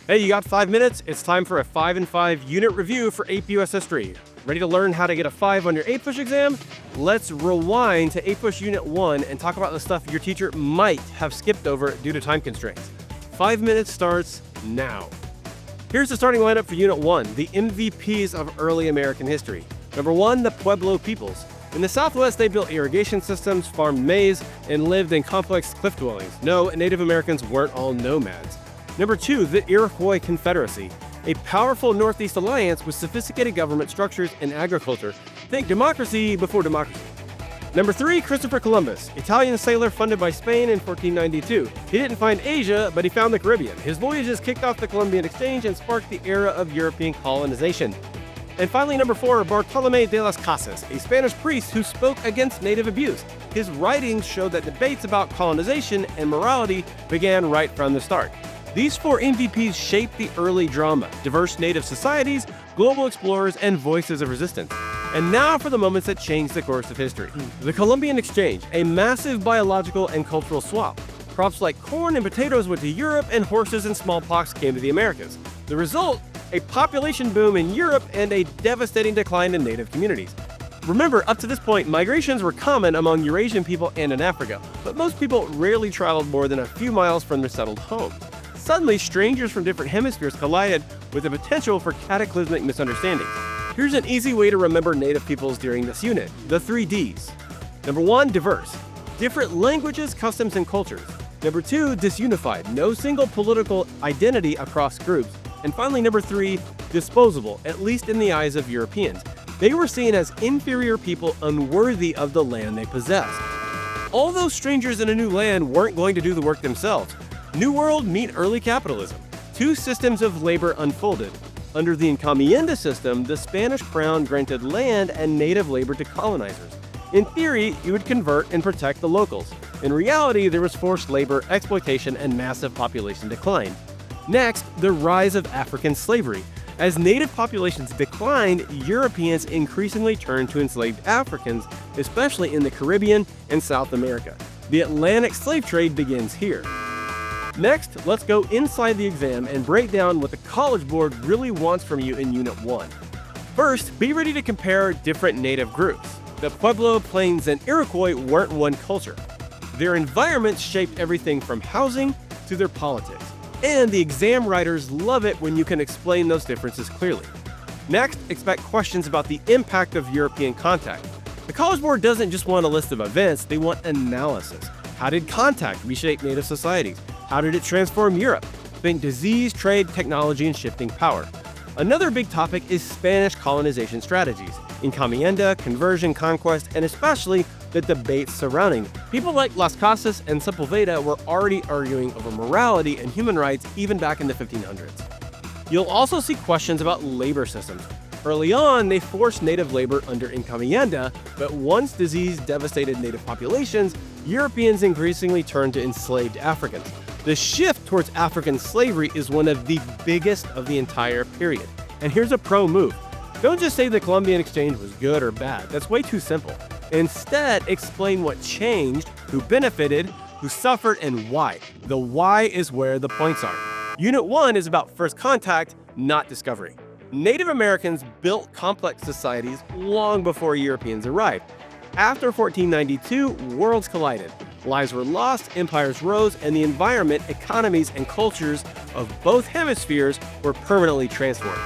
Hey, you got 5 minutes? It's time for a 5 and 5 unit review for AP U.S. history. Ready to learn how to get a 5 on your APUSH exam? Let's rewind to APUSH Unit 1 and talk about the stuff your teacher might have skipped over due to time constraints. 5 minutes starts now. Here's the starting lineup for Unit 1, the MVPs of early American history. Number 1, the Pueblo peoples. In the Southwest, they built irrigation systems, farmed maize, and lived in complex cliff dwellings. No, Native Americans weren't all nomads. Number 2, the Iroquois Confederacy, a powerful Northeast alliance with sophisticated government structures and agriculture. Think democracy before democracy. Number 3, Christopher Columbus, Italian sailor funded by Spain in 1492. He didn't find Asia, but he found the Caribbean. His voyages kicked off the Columbian Exchange and sparked the era of European colonization. And finally, number 4, Bartolomé de las Casas, a Spanish priest who spoke against native abuse. His writings showed that debates about colonization and morality began right from the start. These 4 MVPs shaped the early drama, diverse native societies, global explorers, and voices of resistance. And now for the moments that changed the course of history. The Columbian Exchange, a massive biological and cultural swap. Crops like corn and potatoes went to Europe, and horses and smallpox came to the Americas. The result? A population boom in Europe and a devastating decline in native communities. Remember, up to this point, migrations were common among Eurasian people and in Africa, but most people rarely traveled more than a few miles from their settled homes. Suddenly, strangers from different hemispheres collided with the potential for cataclysmic misunderstandings. Here's an easy way to remember native peoples during this unit, the 3 Ds. Number 1, diverse. Different languages, customs, and cultures. Number 2, disunified. No single political identity across groups. And finally, number 3, disposable, at least in the eyes of Europeans. They were seen as inferior people unworthy of the land they possessed. All those strangers in a new land weren't going to do the work themselves. New World meet early capitalism. 2 systems of labor unfolded. Under the encomienda system, the Spanish crown granted land and native labor to colonizers. In theory, you would convert and protect the locals. In reality, there was forced labor, exploitation, and massive population decline. Next, the rise of African slavery. As native populations declined, Europeans increasingly turned to enslaved Africans, especially in the Caribbean and South America. The Atlantic slave trade begins here. Next, let's go inside the exam and break down what the College Board really wants from you in Unit 1. First, be ready to compare different native groups. The Pueblo, Plains, and Iroquois weren't one culture. Their environments shaped everything from housing to their politics. And the exam writers love it when you can explain those differences clearly. Next, expect questions about the impact of European contact. The College Board doesn't just want a list of events, they want analysis. How did contact reshape native societies? How did it transform Europe? Think disease, trade, technology, and shifting power. Another big topic is Spanish colonization strategies, encomienda, conversion, conquest, and especially the debates surrounding them. People like Las Casas and Sepulveda were already arguing over morality and human rights even back in the 1500s. You'll also see questions about labor systems. Early on, they forced native labor under encomienda, but once disease devastated native populations, Europeans increasingly turned to enslaved Africans. The shift towards African slavery is one of the biggest of the entire period. And here's a pro move. Don't just say the Columbian Exchange was good or bad. That's way too simple. Instead, explain what changed, who benefited, who suffered, and why. The why is where the points are. Unit 1 is about first contact, not discovery. Native Americans built complex societies long before Europeans arrived. After 1492, worlds collided. Lives were lost, empires rose, and the environment, economies, and cultures of both hemispheres were permanently transformed.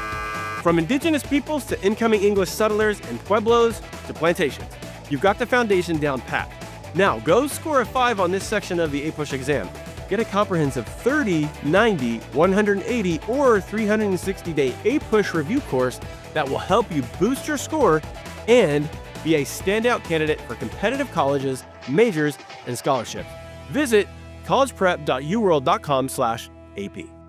From indigenous peoples to incoming English settlers and pueblos to plantations, you've got the foundation down pat. Now, go score a 5 on this section of the APUSH exam. Get a comprehensive 30, 90, 180, or 360-day APUSH review course that will help you boost your score and be a standout candidate for competitive colleges, majors, and scholarships. Visit collegeprep.uworld.com/AP.